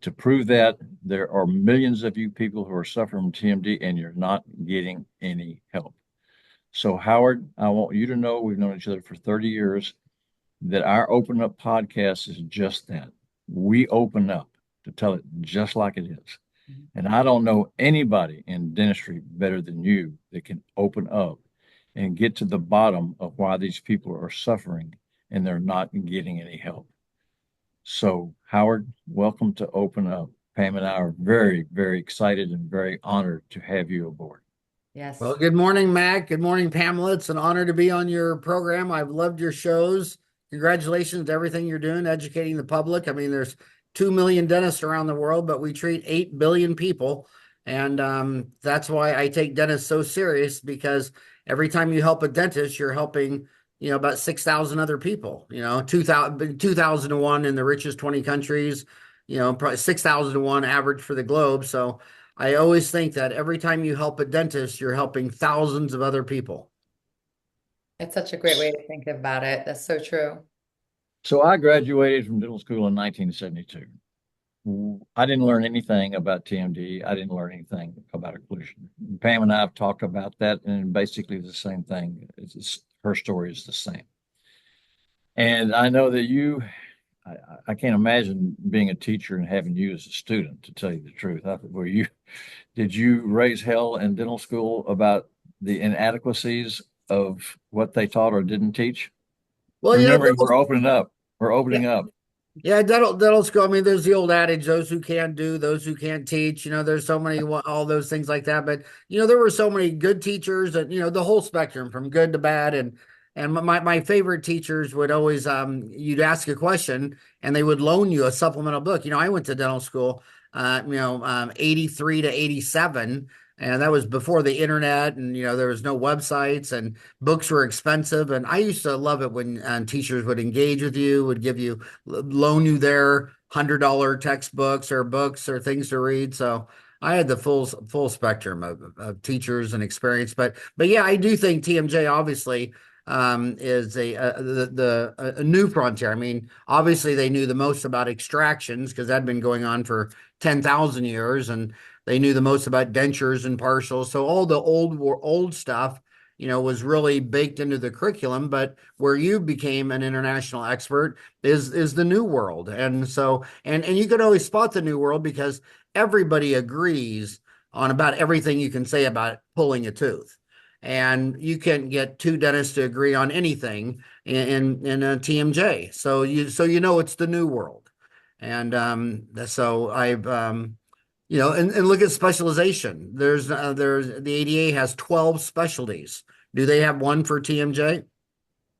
To prove that, there are millions of you people who are suffering from TMD and you're not getting any help. So, Howard, I want you to know we've known each other for 30 years, that our Open Up podcast is just that. We open up to tell it just like it is. And I don't know anybody in dentistry better than you that can open up and get to the bottom of why these people are suffering and they're not getting any help. So, Howard, welcome to Open Up. Pam and I are very, very excited and very honored to have you aboard. Yes. Well, good morning, Mac. Good morning, Pamela. It's an honor to be on your program. I've loved your shows. Congratulations to everything you're doing, educating the public. I mean, there's 2 million dentists around the world, but we treat 8 billion people. And that's why I take dentists so serious, because every time you help a dentist, you're helping, about 6,000 other people, 2,000 to 1 in the richest 20 countries, probably 6,000 to 1 average for the globe. So I always think that every time you help a dentist, you're helping thousands of other people. It's such a great way to think about it. That's so true. So, I graduated from dental school in 1972. I didn't learn anything about TMD. I didn't learn anything about occlusion. Pam and I have talked about that, and basically the same thing. Her story is the same. And I know that I can't imagine being a teacher and having you as a student, to tell you the truth. Did you raise hell in dental school about the inadequacies of what they taught or didn't teach? Well, Remember, we're opening up. We're yeah, opening up. yeah, dental school. I mean, there's the old adage, those who can do, those who can't teach. There's so many, all those things like that. But, there were so many good teachers, and, the whole spectrum from good to bad. And my favorite teachers would always, you'd ask a question and they would loan you a supplemental book. I went to dental school, 83 to 87. And that was before the internet, and there was no websites, and books were expensive. And I used to love it when teachers would engage with you, would loan you their $100 textbooks or books or things to read. So I had the full spectrum of teachers and experience. But yeah, I do think TMJ obviously is a new frontier. I mean, obviously they knew the most about extractions because that'd been going on for 10,000 years, and they knew the most about dentures and partials. So all the old stuff, was really baked into the curriculum. But where you became an international expert is the new world. And so and you could always spot the new world because everybody agrees on about everything you can say about pulling a tooth. And you can't get two dentists to agree on anything in a TMJ. So it's the new world. And so I've and look at specialization. There's the ADA has 12 specialties. Do they have one for TMJ?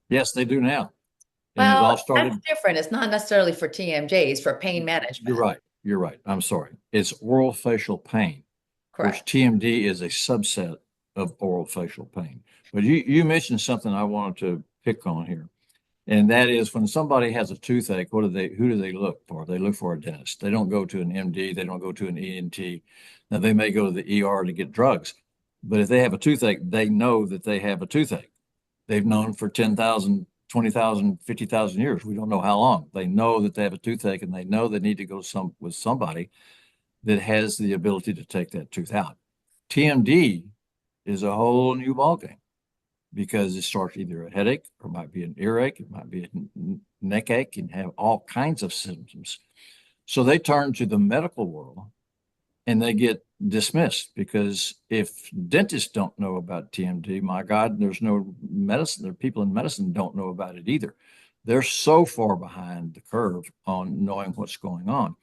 Yes, they do now. And it all Well, that's started. different. It's not necessarily for TMJs, for pain You're management. right. You're right. I'm sorry. It's oral facial pain, which Correct. TMD is a subset of oral facial pain. But you mentioned something I wanted to pick on here. And that is, when somebody has a toothache, who do they look for? They look for a dentist. They don't go to an MD, they don't go to an ENT. Now they may go to the ER to get drugs, but if they have a toothache, they know that they have a toothache. They've known for 10,000, 20,000, 50,000 years. We don't know how long. They know that they have a toothache, and they know they need to go with somebody that has the ability to take that tooth out. TMD is a whole new ballgame, because it starts either a headache, or it might be an earache, it might be a neck ache, and have all kinds of symptoms. So they turn to the medical world and they get dismissed, because if dentists don't know about TMD, my God, there's no medicine. There are people in medicine don't know about it either. They're so far behind the curve on knowing what's going on.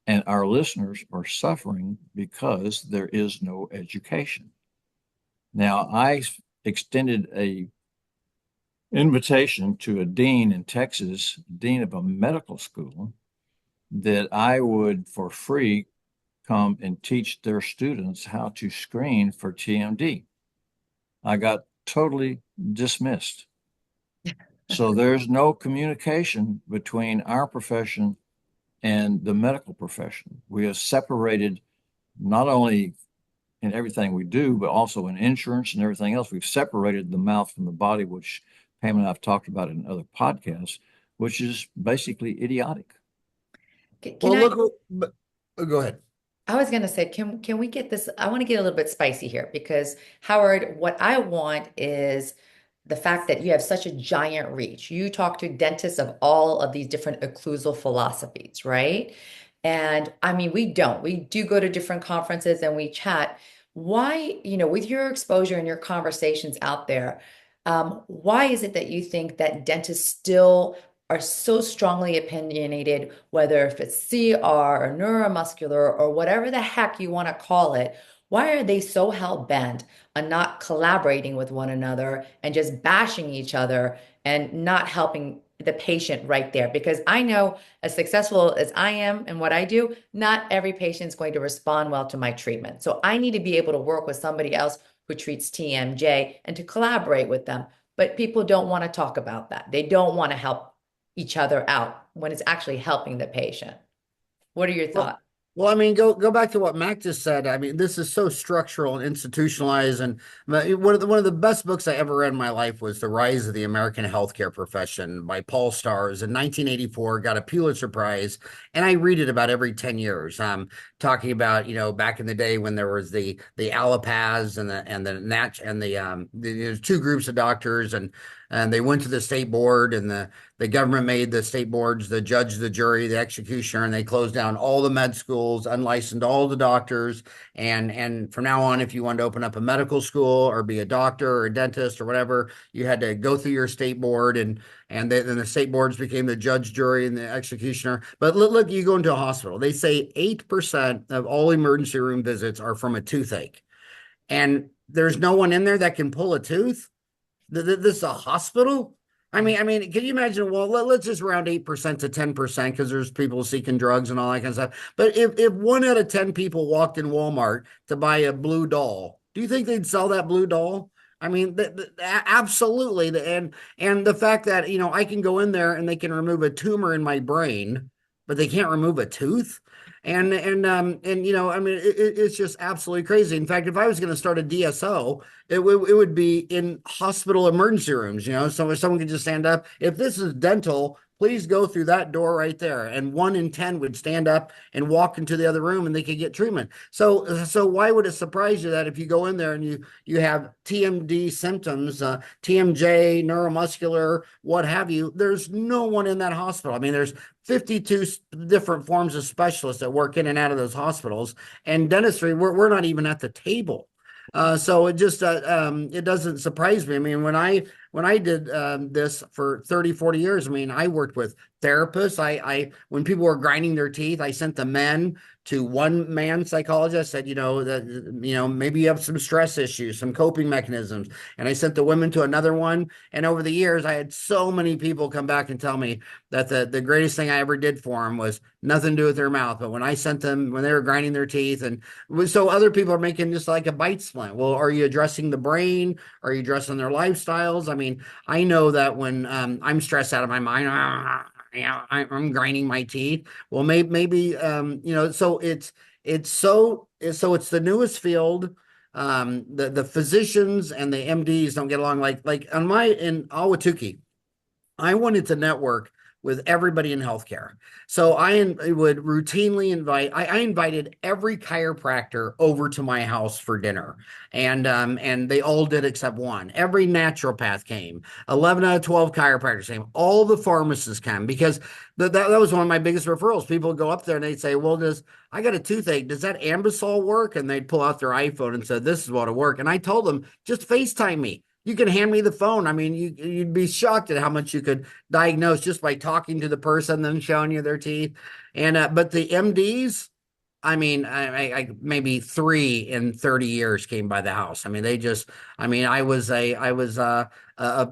And our listeners are suffering because there is no education. Now, I extended a invitation to a dean in Texas, dean of a medical school, that I would for free come and teach their students how to screen for TMD. I got totally dismissed. So there's no communication between our profession and the medical profession. We have separated, not only in everything we do, but also in insurance and everything else. We've separated the mouth from the body, which Pam and I have talked about in other podcasts, which is basically idiotic. Can Well, I? Oh, go ahead. I was gonna say, can we get this? I want to get a little bit spicy here because Howard, what I want is the fact that you have such a giant reach. You talk to dentists of all of these different occlusal philosophies, right? And I mean, we don't. We do go to different conferences and we chat. Why, with your exposure and your conversations out there, why is it that you think that dentists still are so strongly opinionated, whether if it's CR or neuromuscular or whatever the heck you want to call it? Why are they so hell bent on not collaborating with one another and just bashing each other and not helping the patient right there? Because I know, as successful as I am and what I do, not every patient is going to respond well to my treatment. So I need to be able to work with somebody else who treats TMJ and to collaborate with them. But people don't want to talk about that. They don't want to help each other out when it's actually helping the patient. What are your Well, thoughts? well, I mean, go back to what Mac just said. I mean, this is so structural and institutionalized. And one of the best books I ever read in my life was The Rise of the American Healthcare Profession by Paul Stars in 1984. Got a Pulitzer Prize, and I read it about every 10 years. Talking about back in the day when there was the allopaths and the nat and there's two groups of doctors, and they went to the state board, and the government made the state boards the judge, the jury, the executioner, and they closed down all the med schools, unlicensed all the doctors. And from now on, if you wanted to open up a medical school or be a doctor or a dentist or whatever, you had to go through your state board, and then the state boards became the judge, jury, and the executioner. But look, you go into a hospital, they say 8% of all emergency room visits are from a toothache, and there's no one in there that can pull a tooth. This is a hospital. I mean, can you imagine? Well, let's just round 8% to 10% because there's people seeking drugs and all that kind of stuff. But if 1 out of 10 people walked in Walmart to buy a blue doll, do you think they'd sell that blue doll? I mean, absolutely. And the fact that I can go in there and they can remove a tumor in my brain, but they can't remove a tooth. And I mean, it's just absolutely crazy. In fact, if I was going to start a DSO, it would be in hospital emergency rooms, so if someone could just stand up. If this is dental, please go through that door right there. And 1 in 10 would stand up and walk into the other room and they could get treatment. So why would it surprise you that if you go in there and you have TMD symptoms, TMJ, neuromuscular, what have you, there's no one in that hospital. I mean, there's 52 different forms of specialists that work in and out of those hospitals, and dentistry, we're not even at the table. So it doesn't surprise me. I mean, when I did this for 30, 40 years, I mean, I worked with therapists. When people were grinding their teeth, I sent the men to one man psychologist. I said, maybe you have some stress issues, some coping mechanisms. And I sent the women to another one. And over the years, I had so many people come back and tell me that the greatest thing I ever did for them was nothing to do with their mouth. But when I sent them, when they were grinding their teeth, and so other people are making just like a bite splint. Well, are you addressing the brain? Are you addressing their lifestyles? I mean, I know that when I'm stressed out of my mind, I'm grinding my teeth. Well, maybe so it's the newest field. The physicians and the MDs don't get along like in Awatuki. I wanted to network with everybody in healthcare. So I would routinely I invited every chiropractor over to my house for dinner. And they all did except one. Every naturopath came. 11 out of 12 chiropractors came. All the pharmacists came because that was one of my biggest referrals. People would go up there and they'd say, well, I got a toothache. Does that Ambisol work? And they'd pull out their iPhone and said, this is what'll work. And I told them, just FaceTime me. You can hand me the phone. I mean, you'd be shocked at how much you could diagnose just by talking to the person, then showing you their teeth. And but the MDs, I mean, I maybe 3 in 30 years came by the house. I mean, I was a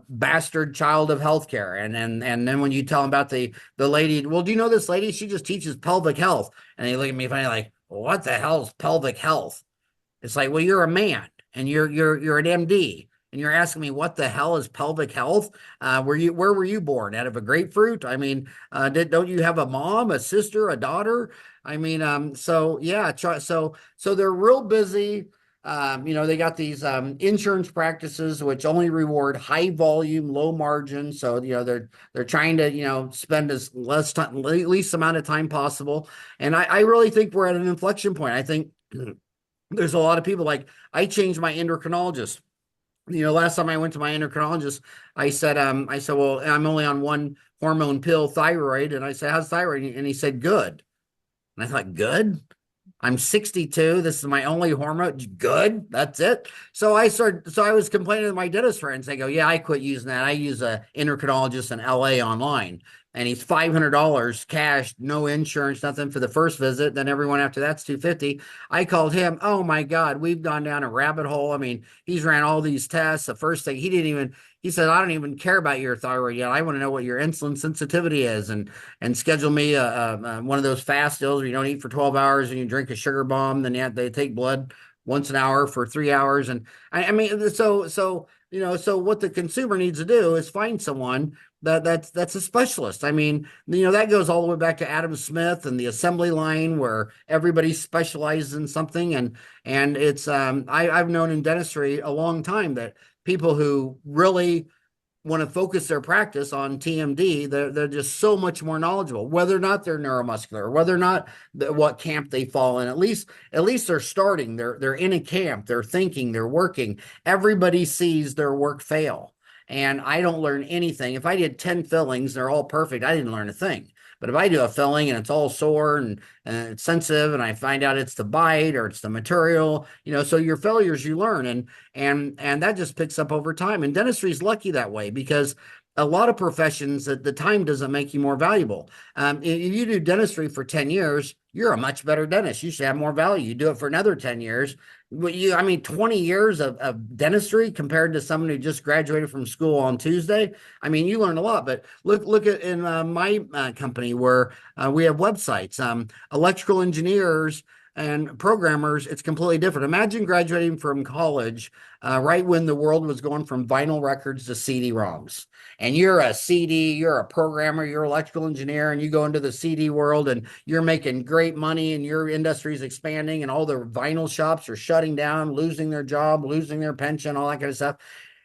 bastard child of healthcare. And then when you tell them about the lady, well, do you know this lady? She just teaches pelvic health. And they look at me funny, like, what the hell is pelvic health? It's like, well, you're a man and you're an MD. And you're asking me what the hell is pelvic health? Where were you born? Out of a grapefruit? I mean, don't you have a mom, a sister, a daughter? I mean, so yeah, so they're real busy. They got these insurance practices which only reward high volume, low margin. So, they're trying to, spend as less time, least amount of time possible. And I really think we're at an inflection point. I think there's a lot of people like I changed my endocrinologist. Last time I went to my endocrinologist, I said, well, I'm only on one hormone pill, thyroid. And I said, how's thyroid? And he said, good. And I thought, good? I'm 62. This is my only hormone. Good. That's it. So I was complaining to my dentist friends. They go, yeah, I quit using that. I use a endocrinologist in LA online. And he's $500 cash, no insurance, nothing for the first visit. Then everyone after that's 250. I called him. Oh my God, we've gone down a rabbit hole. I mean, he's ran all these tests. The first thing he said, I don't even care about your thyroid yet. I want to know what your insulin sensitivity is and schedule me one of those fast deals where you don't eat for 12 hours and you drink a sugar bomb. Then they take blood once an hour for 3 hours. And I mean, so what the consumer needs to do is find someone that's a specialist. I mean, that goes all the way back to Adam Smith and the assembly line where everybody specializes in something. And it's I've known in dentistry a long time that people who really want to focus their practice on TMD, they're just so much more knowledgeable, whether or not they're neuromuscular, whether or not what camp they fall in. At least they're starting. They're in a camp. They're thinking. They're working. Everybody sees their work fail, and I don't learn anything. If I did 10 fillings, they're all perfect. I didn't learn a thing. But if I do a filling and it's all sore and it's sensitive, and I find out it's the bite or it's the material, so your failures you learn, and that just picks up over time. And dentistry is lucky that way because a lot of professions that the time doesn't make you more valuable. If you do dentistry for 10 years, you're a much better dentist. You should have more value. You do it for another 10 years. 20 years of dentistry compared to someone who just graduated from school on Tuesday. I mean, you learn a lot, but look at in my company where we have websites, electrical engineers and programmers, it's completely different. Imagine graduating from college right when the world was going from vinyl records to CD-ROMs. And you're a you're a programmer, you're an electrical engineer, and you go into the CD world and you're making great money and your industry is expanding and all the vinyl shops are shutting down, losing their job, losing their pension, all that kind of stuff.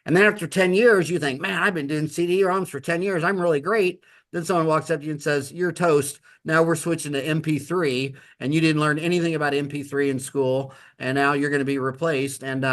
And then after 10 years, you think, man, I've been doing CD-ROMs for 10 years. I'm really great. Then someone walks up to you and says, you're toast. Now we're switching to MP3, and you didn't learn anything about MP3 in school, and now you're going to be replaced. And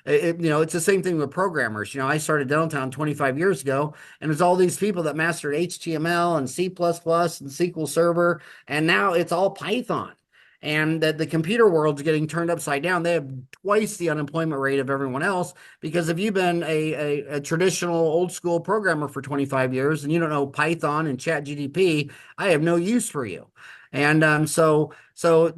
it's the same thing with programmers. I started Dentaltown 25 years ago, and it's all these people that mastered HTML and C++ and SQL Server, and now it's all Python. And that the computer world's getting turned upside down. They have twice the unemployment rate of everyone else because if you've been a traditional old school programmer for 25 years and you don't know Python and ChatGPT, I have no use for you. And so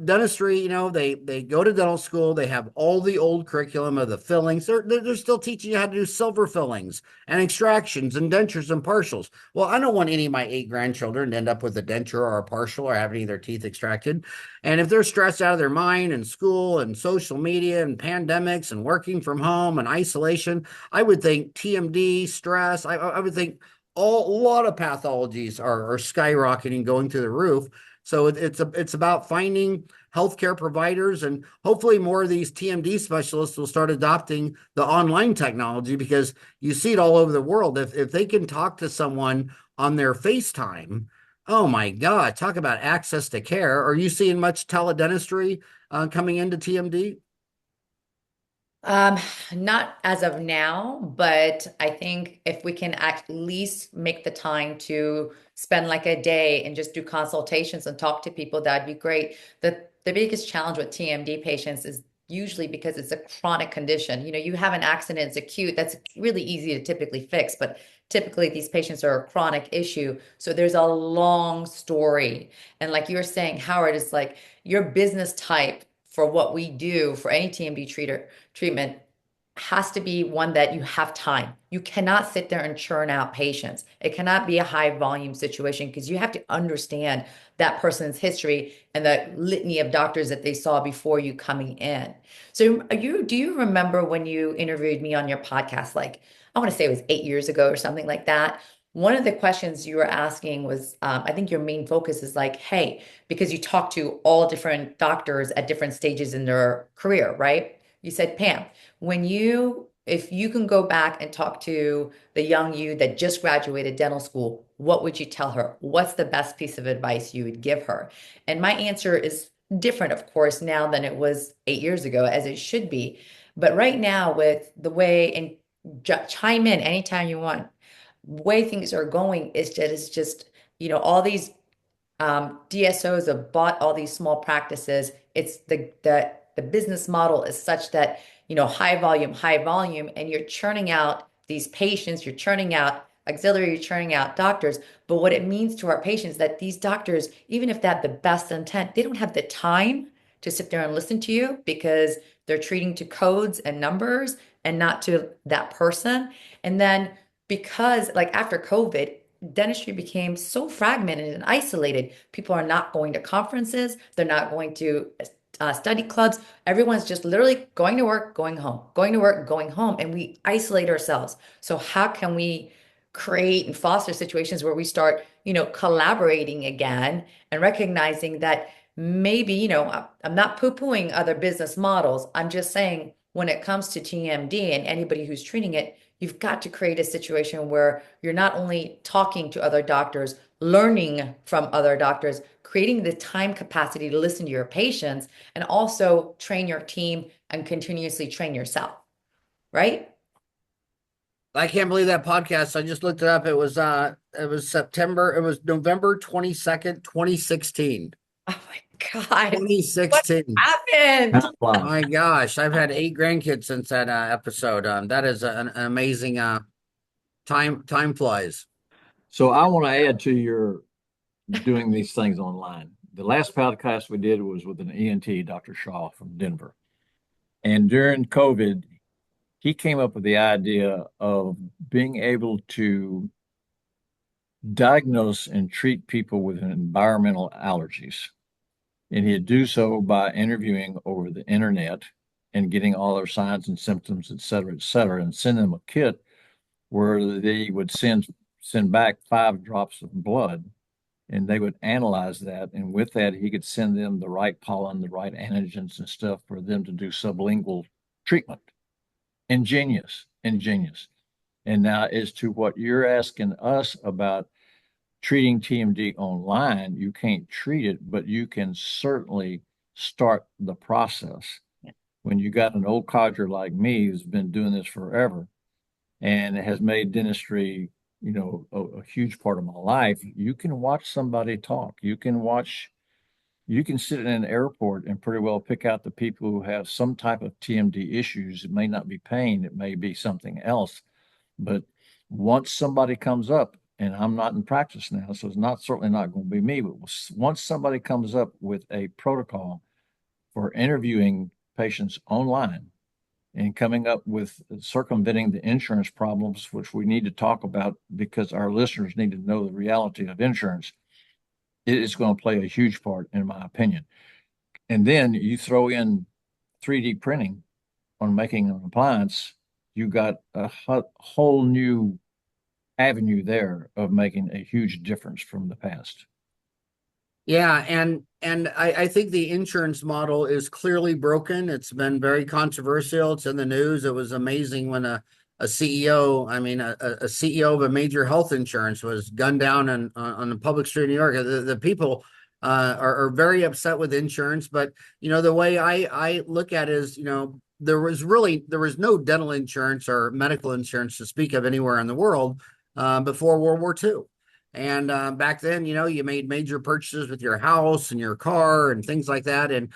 dentistry, they go to dental school. They have all the old curriculum of the fillings. They're still teaching you how to do silver fillings and extractions and dentures and partials. Well, I don't want any of my 8 grandchildren to end up with a denture or a partial or having their teeth extracted. And if they're stressed out of their mind in school and social media and pandemics and working from home and isolation, I would think TMD, stress, I would think a lot of pathologies are skyrocketing, going through the roof. So it's about finding healthcare providers, and hopefully more of these TMD specialists will start adopting the online technology because you see it all over the world. If they can talk to someone on their FaceTime, oh my God, talk about access to care. Are you seeing much teledentistry coming into TMD? Um, Not as of now, but I think if we can at least make the time to spend like a day and just do consultations and talk to people, that'd be great. The biggest challenge with TMD patients is usually because it's a chronic condition. You have an accident, it's acute, that's really easy to typically fix, but typically these patients are a chronic issue. So there's a long story. And like you were saying, Howard, it's like your business type for what we do for any TMD treatment has to be one that you have time. You cannot sit there and churn out patients. It cannot be a high volume situation because you have to understand that person's history and the litany of doctors that they saw before you coming in. So do you remember when you interviewed me on your podcast, like I want to say it was 8 years ago or something like that? One of the questions you were asking was, I think your main focus is like, hey, because you talk to all different doctors at different stages in their career, right? You said, Pam, if you can go back and talk to the young you that just graduated dental school, what would you tell her? What's the best piece of advice you would give her? And my answer is different, of course, now than it was 8 years ago, as it should be. But right now, with the way, and chime in anytime you want, the way things are going is that it's just, all these DSOs have bought all these small practices. It's the business model is such that, high volume, and you're churning out these patients, you're churning out auxiliary, you're churning out doctors. But what it means to our patients that these doctors, even if they have the best intent, they don't have the time to sit there and listen to you because they're treating to codes and numbers and not to that person. And then because like after COVID, dentistry became so fragmented and isolated. People are not going to conferences, they're not going to study clubs. Everyone's just literally going to work, going home, going to work, going home, and we isolate ourselves. So how can we create and foster situations where we start, collaborating again and recognizing that maybe, I'm not poo-pooing other business models. I'm just saying when it comes to TMD and anybody who's treating it, you've got to create a situation where you're not only talking to other doctors, learning from other doctors, creating the time capacity to listen to your patients, and also train your team and continuously train yourself, right? I can't believe that podcast. I just looked it up. It was September, it was November 22nd, 2016. Oh my God. What 2016. happened? My gosh, I've had 8 grandkids since that episode. That is an amazing time flies. So I want to add to your doing these things online. The last podcast we did was with an ENT, Dr. Shaw from Denver. And during COVID, he came up with the idea of being able to diagnose and treat people with environmental allergies. And he'd do so by interviewing over the internet and getting all their signs and symptoms, et cetera, and send them a kit where they would send back 5 drops of blood and they would analyze that. And with that, he could send them the right pollen, the right antigens and stuff for them to do sublingual treatment. Ingenious, ingenious. And now, as to what you're asking us about treating TMD online, you can't treat it, but you can certainly start the process. When you got an old codger like me who's been doing this forever and has made dentistry, a huge part of my life, you can watch somebody talk. You can sit in an airport and pretty well pick out the people who have some type of TMD issues. It may not be pain, it may be something else. But once somebody comes up, and I'm not in practice now, so it's certainly not going to be me, but once somebody comes up with a protocol for interviewing patients online and coming up with circumventing the insurance problems, which we need to talk about because our listeners need to know the reality of insurance, it is going to play a huge part, in my opinion. And then you throw in 3D printing on making an appliance, you got a whole new avenue there of making a huge difference from the past. Yeah, and I think the insurance model is clearly broken. It's been very controversial. It's in the news. It was amazing when a CEO, a CEO of a major health insurance was gunned down on a public street in New York. The people are very upset with insurance, but the way I look at it is, there was no dental insurance or medical insurance to speak of anywhere in the world before World War II. And back then, you made major purchases with your house and your car and things like that. And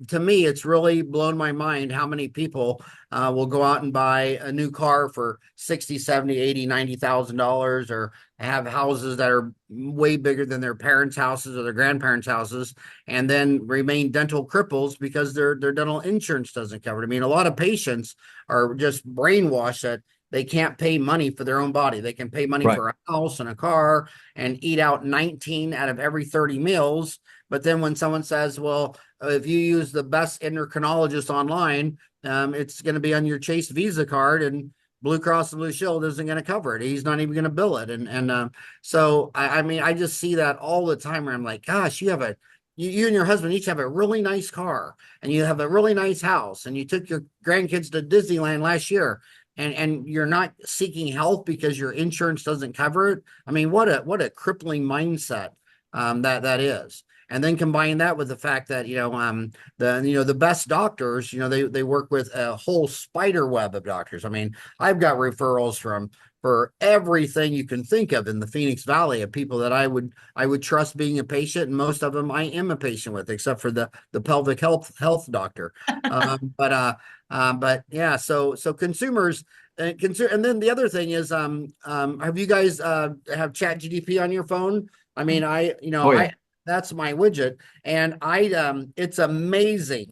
to me, it's really blown my mind how many people will go out and buy a new car for 60, 70, 80, $90,000 or have houses that are way bigger than their parents' houses or their grandparents' houses and then remain dental cripples because their dental insurance doesn't cover it. I mean, a lot of patients are just brainwashed that they can't pay money for their own body. They can pay money for a house and a car and eat out 19 out of every 30 meals. But then when someone says, well, if you use the best endocrinologist online, it's going to be on your Chase Visa card and Blue Cross and Blue Shield isn't going to cover it. He's not even going to bill it. So I just see that all the time where I'm like, gosh, you have a you and your husband each have a really nice car and you have a really nice house and you took your grandkids to Disneyland last year and you're not seeking help because your insurance doesn't cover it. I mean, what a crippling mindset that is. And then combine that with the fact that the best doctors, they work with a whole spider web of doctors. I mean, I've got referrals from for everything you can think of in the Phoenix Valley of people that I would trust being a patient, and most of them I am a patient with, except for the pelvic health doctor. But yeah, so consumers. And then the other thing is, have you guys have Chat GDP on your phone? I mean, Oh yeah. that's my widget, and it's amazing.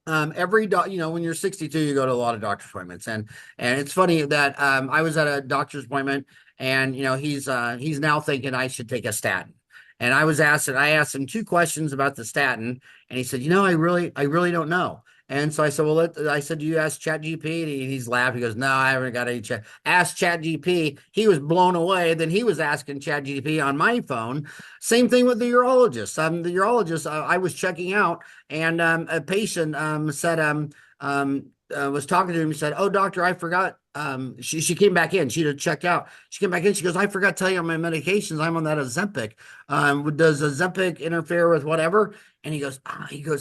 Every doc, when you're 62, you go to a lot of doctor's appointments, and it's funny that I was at a doctor's appointment, and he's now thinking I should take a statin. And I asked him two questions about the statin, and he said, I really don't know. And so I said, I said, do you ask ChatGPT? And he's laughing. He goes, no, I haven't got any chat. Ask ChatGPT. He was blown away. Then he was asking ChatGPT on my phone. Same thing with the urologist. The urologist I was checking out, and a patient said, was talking to him. He said, "Oh, doctor, I forgot." She came back in. She'd have checked out. She came back in. She goes, "I forgot to tell you on my medications. I'm on that Ozempic. Does Ozempic interfere with whatever?" And he goes,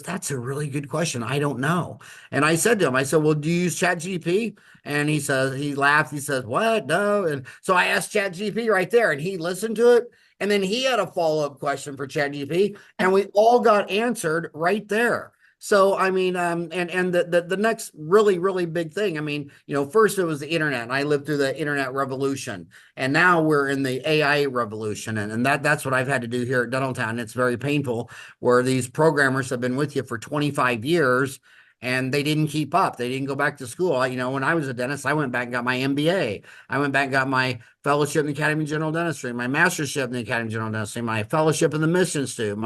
"That's a really good question. I don't know." And I said to him, I said, "Well, do you use ChatGPT?" And he laughed. He says, "What? No." And so I asked ChatGPT right there, and he listened to it. And then he had a follow-up question for ChatGPT, and we all got answered right there. So I mean, and the next really really big thing. I mean, first it was the internet, and I lived through the internet revolution, and now we're in the AI revolution, and that's what I've had to do here at Dentaltown. It's very painful, where these programmers have been with you for 25 years. And they didn't keep up. They didn't go back to school. When I was a dentist, I went back and got my MBA. I went back and got my fellowship in the Academy of General Dentistry, my mastership in the Academy of General Dentistry, my fellowship in the Mission Institute,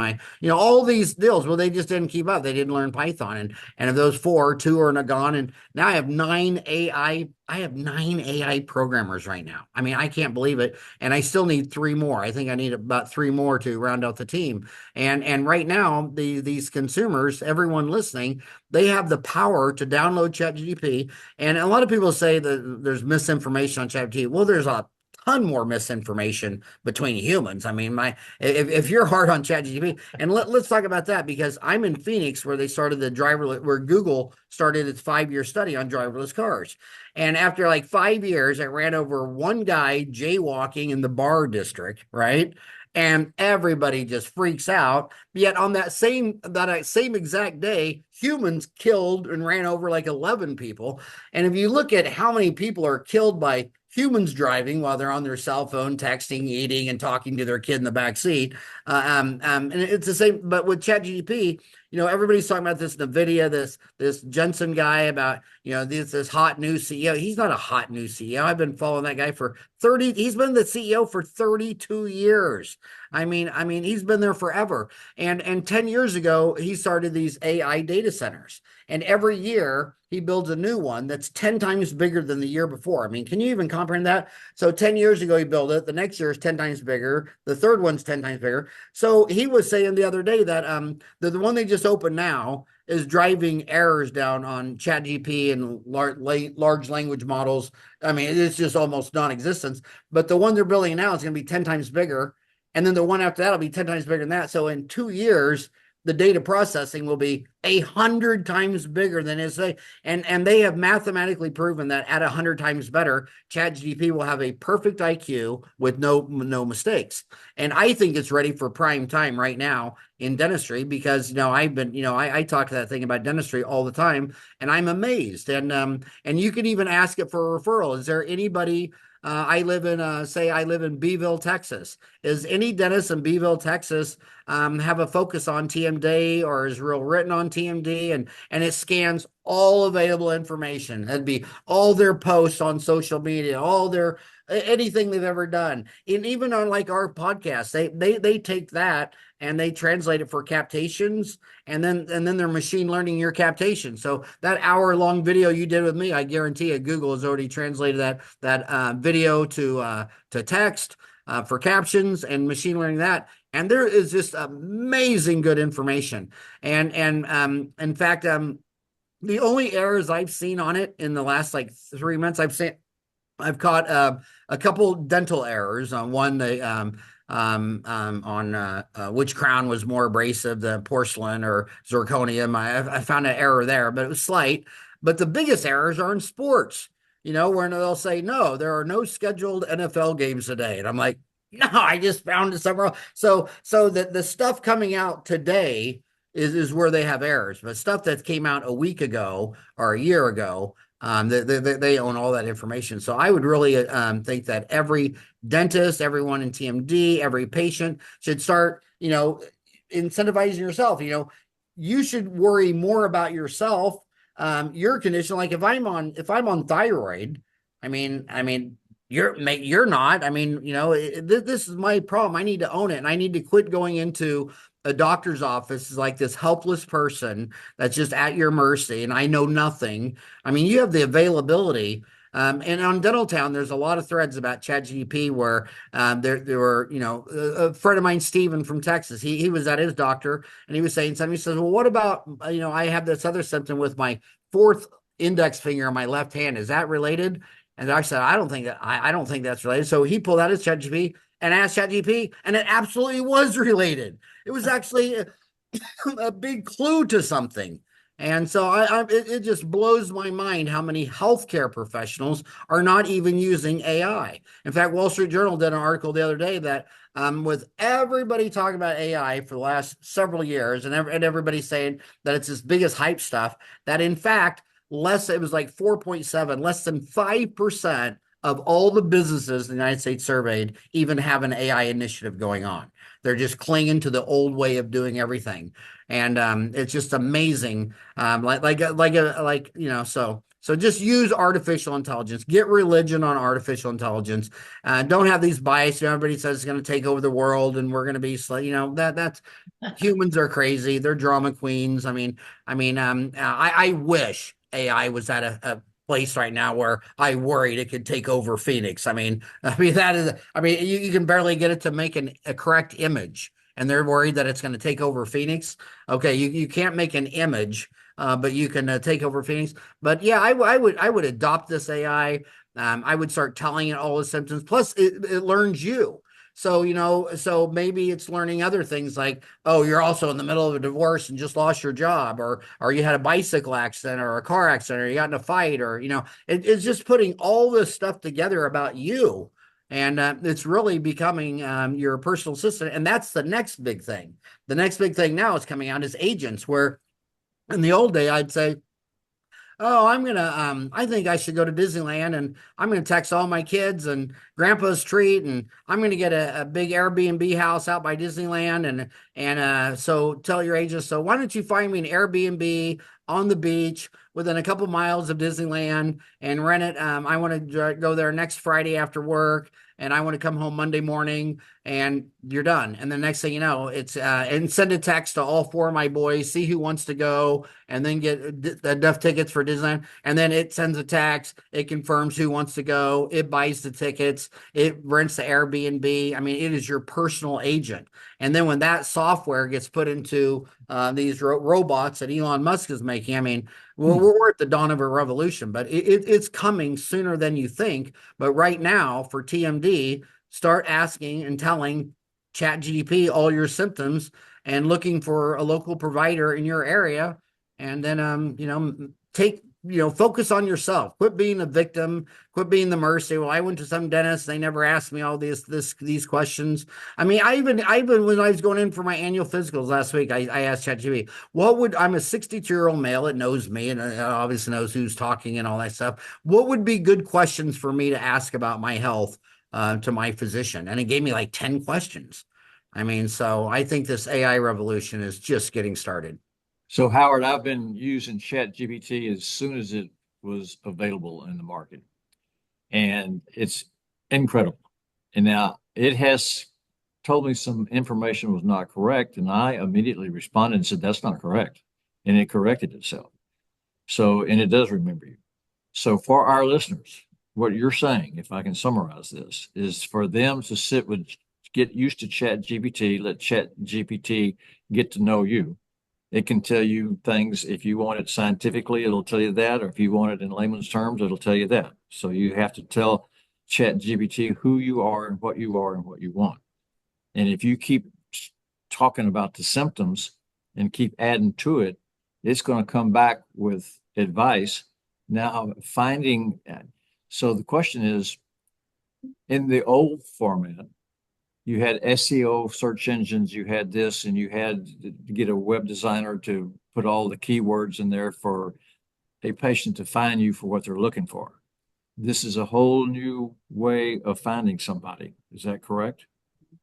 all these deals. Well, they just didn't keep up. They didn't learn Python. And of those four, two are gone. And now I have nine AI programmers right now. I mean, I can't believe it. And I still need three more. I think I need about three more to round out the team. And right now, these consumers, everyone listening, they have the power to download ChatGPT. And a lot of people say that there's misinformation on ChatGPT. Well, there's a ton more misinformation between humans. I mean, if you're hard on ChatGPT, and let's talk about that, because I'm in Phoenix, where they started where Google started its 5-year study on driverless cars. And after like 5 years, I ran over one guy jaywalking in the bar district, right? And everybody just freaks out. Yet on that same exact day, humans killed and ran over like 11 people. And if you look at how many people are killed by humans driving while they're on their cell phone, texting, eating, and talking to their kid in the back seat, and it's the same. But with ChatGPT, everybody's talking about this NVIDIA, this Jensen guy about this hot new CEO. He's not a hot new CEO. I've been following that guy for 30. He's been the CEO for 32 years. I mean, he's been there forever. And 10 years ago, he started these AI data centers. And every year he builds a new one that's 10 times bigger than the year before. I mean, can you even comprehend that? So 10 years ago, he built it. The next year is 10 times bigger. The third one's 10 times bigger. So he was saying the other day that the one they just opened now is driving errors down on ChatGPT and large language models. I mean, it's just almost non-existent. But the one they're building now is going to be 10 times bigger. And then the one after that will be 10 times bigger than that. So in 2 years, the data processing will be 100 times bigger than it is. And they have mathematically proven that at 100 times better, ChatGPT will have a perfect IQ with no mistakes. And I think it's ready for prime time right now in dentistry, because I've been I talk to that thing about dentistry all the time, and I'm amazed. And you can even ask it for a referral. Is there anybody? I live in Beeville, Texas. Is any dentist in Beeville, Texas, have a focus on TMD, or is real written on TMD? And it scans all available information. That'd be all their posts on social media, all their anything they've ever done. And even on like our podcast, they take that and they translate it for captations, and then they're machine learning your captation. So that hour-long video you did with me, I guarantee you Google has already translated that video to text for captions, and machine learning that. And there is just amazing good information. In fact, the only errors I've seen on it in the last like 3 months, I've caught a couple dental errors on one. On which crown was more abrasive, the porcelain or zirconium. I found an error there, but it was slight. But the biggest errors are in sports, where they'll say, no, there are no scheduled NFL games today. And I'm like, no, I just found it somewhere else. So the stuff coming out today is where they have errors, but stuff that came out a week ago or a year ago, they own all that information. So I would really think that every dentist, everyone in TMD, every patient should start, incentivizing yourself. You should worry more about yourself, your condition. Like if I'm on thyroid, you're not. This is my problem. I need to own it, and I need to quit going into a doctor's office is like this helpless person that's just at your mercy, and I know nothing. You have the availability. And on Dentaltown, there's a lot of threads about ChatGPT where there were, a friend of mine, Steven from Texas, he was at his doctor and he was saying something. He says, well, what about, I have this other symptom with my fourth index finger on my left hand. Is that related? And I said, I don't think that's related. So he pulled out his ChatGPT and asked ChatGPT, and it absolutely was related. It was actually a big clue to something. And so it just blows my mind how many healthcare professionals are not even using AI. In fact, Wall Street Journal did an article the other day that with everybody talking about AI for the last several years and everybody saying that it's this biggest hype stuff, that in fact, it was like 4.7, less than 5% of all the businesses in the United States surveyed even have an AI initiative going on. They're just clinging to the old way of doing everything. And it's just amazing. So just use artificial intelligence. Get religion on artificial intelligence. Don't have these biases. Everybody says it's going to take over the world and we're going to be, that's humans are crazy. They're drama queens. I wish AI was at a place right now where I worried it could take over Phoenix. You can barely get it to make a correct image, and they're worried that it's going to take over Phoenix. Okay, you can't make an image, but you can take over Phoenix. But yeah, I would adopt this AI. I would start telling it all the symptoms. Plus, it learns you. So maybe it's learning other things like, oh, you're also in the middle of a divorce and just lost your job, or you had a bicycle accident or a car accident, or you got in a fight, or it's just putting all this stuff together about you, and it's really becoming your personal assistant. And that's the next big thing. The next big thing now is coming out as agents, where in the old day I'd say, oh, I think I should go to Disneyland, and I'm gonna text all my kids and grandpa's treat, and I'm gonna get a big Airbnb house out by Disneyland, and so tell your agent, so why don't you find me an Airbnb on the beach within a couple miles of Disneyland and rent it. I want to go there next Friday after work, and I want to come home Monday morning, and you're done. And the next thing you know, it's and send a text to all four of my boys, see who wants to go, and then get enough tickets for Disneyland. And then it sends a text, it confirms who wants to go, it buys the tickets, it rents the Airbnb. It is your personal agent. And then when that software gets put into these robots that Elon Musk is making, we're at the dawn of a revolution, but it's coming sooner than you think. But right now, for TMD, start asking and telling ChatGPT all your symptoms and looking for a local provider in your area. And then, focus on yourself. Quit being a victim. Quit being the mercy. Well, I went to some dentist. They never asked me all these questions. I even when I was going in for my annual physicals last week, I asked ChatGPT, I'm a 62-year-old male. It knows me and it obviously knows who's talking and all that stuff. What would be good questions for me to ask about my health to my physician? And it gave me like 10 questions. So I think this AI revolution is just getting started. So Howard, I've been using ChatGPT as soon as it was available in the market, and it's incredible. And now it has told me some information was not correct, and I immediately responded and said, that's not correct. And it corrected itself. And it does remember you. So for our listeners, what you're saying, if I can summarize this, is for them to sit with get used to Chat GPT, let Chat GPT get to know you. It can tell you things. If you want it scientifically, it'll tell you that, or if you want it in layman's terms, it'll tell you that. So you have to tell Chat GPT who you are and what you are and what you want. And if you keep talking about the symptoms and keep adding to it, it's going to come back with advice. Now, so the question is, in the old format, you had SEO search engines, you had this, and you had to get a web designer to put all the keywords in there for a patient to find you for what they're looking for. This is a whole new way of finding somebody. Is that correct?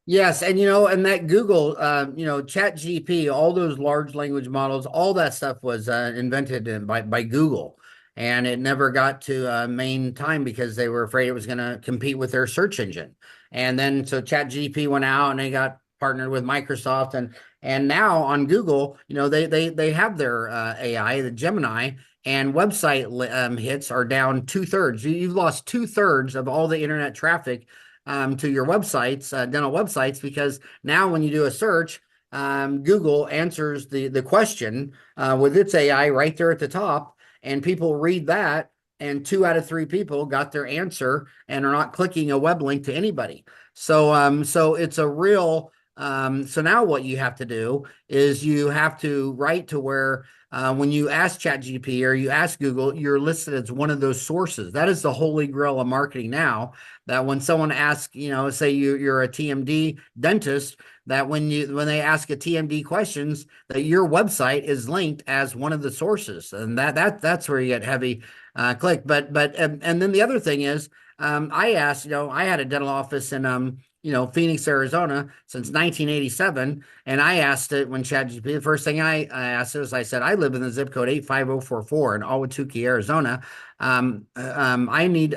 Yes, and and that Google, Chat GP, all those large language models, all that stuff was invented by Google, and it never got to main time because they were afraid it was going to compete with their search engine. And then so Chat GP went out and they got partnered with Microsoft, and now on Google, they have their AI, the Gemini. And website hits are down 2/3. You've lost 2/3 of all the internet traffic to your websites, dental websites, because now when you do a search, Google answers the question with its AI right there at the top, and people read that, and 2 out of 3 people got their answer and are not clicking a web link to anybody. So it's a real. So now what you have to do is you have to write to where when you ask ChatGPT or you ask Google, you're listed as one of those sources. That is the holy grail of marketing now. That when someone asks, say you're a TMD dentist, that when they ask a TMD questions, that your website is linked as one of the sources, and that's where you get heavy click. But and then the other thing is, I asked, I had a dental office in Phoenix, Arizona since 1987. And I asked it when ChatGPT, the first thing I asked it was, I said, I live in the zip code 85044 in Ahwatukee, Arizona. I need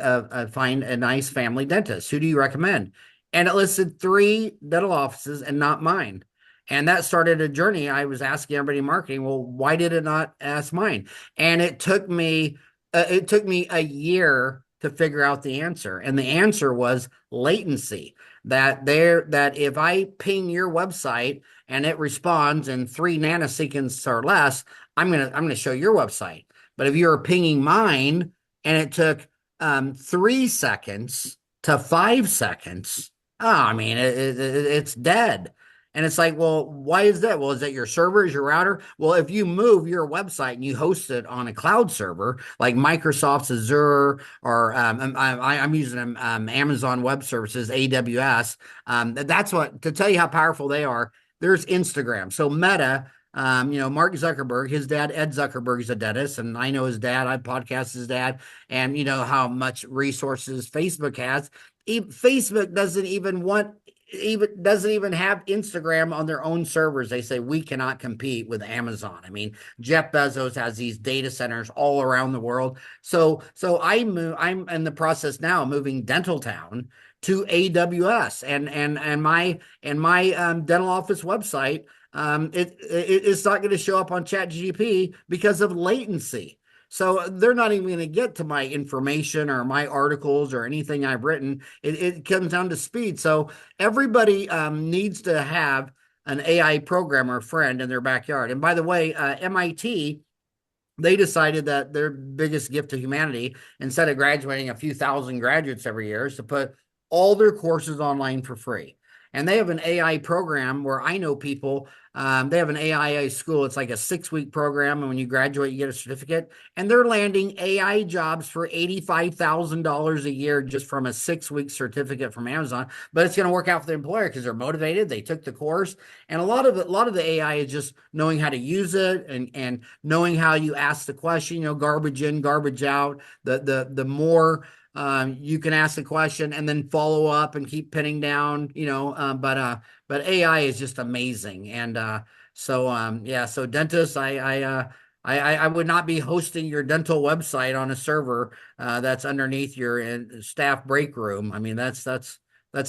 find a nice family dentist. Who do you recommend? And it listed 3 dental offices and not mine. And that started a journey. I was asking everybody in marketing, well, why did it not ask mine? And it took me a year to figure out the answer. And the answer was latency. That if I ping your website and it responds in 3 nanoseconds or less, I'm gonna show your website. But if you're pinging mine and it took 3 seconds to 5 seconds, I mean it's dead. And it's like, well, why is that? Well, is that your server? Is your router? Well, if you move your website and you host it on a cloud server like Microsoft's Azure, or I'm using Amazon Web Services, AWS. That's what, to tell you how powerful they are. There's Instagram. So Meta, Mark Zuckerberg, his dad, Ed Zuckerberg, is a dentist, and I know his dad. I podcast his dad, and you know how much resources Facebook has. Facebook doesn't even have Instagram on their own servers. They say we cannot compete with Amazon. I mean, Jeff Bezos has these data centers all around the world. So I'm in the process now of moving Dentaltown to AWS, and my dental office website. It's not going to show up on ChatGPT because of latency. So they're not even going to get to my information or my articles or anything I've written. It comes down to speed. So everybody needs to have an AI programmer friend in their backyard. And by the way, MIT, they decided that their biggest gift to humanity, instead of graduating a few thousand graduates every year, is to put all their courses online for free. And they have an AI program where I know people, they have an AI school. It's like a 6-week program. And when you graduate, you get a certificate. And they're landing AI jobs for $85,000 a year just from a 6-week certificate from Amazon. But it's going to work out for the employer because they're motivated. They took the course. And a lot of the AI is just knowing how to use it and knowing how you ask the question, garbage in, garbage out. The more you can ask the question and then follow up and keep pinning down, but AI is just amazing. And so dentists, I would not be hosting your dental website on a server that's underneath your staff break room. I mean, that's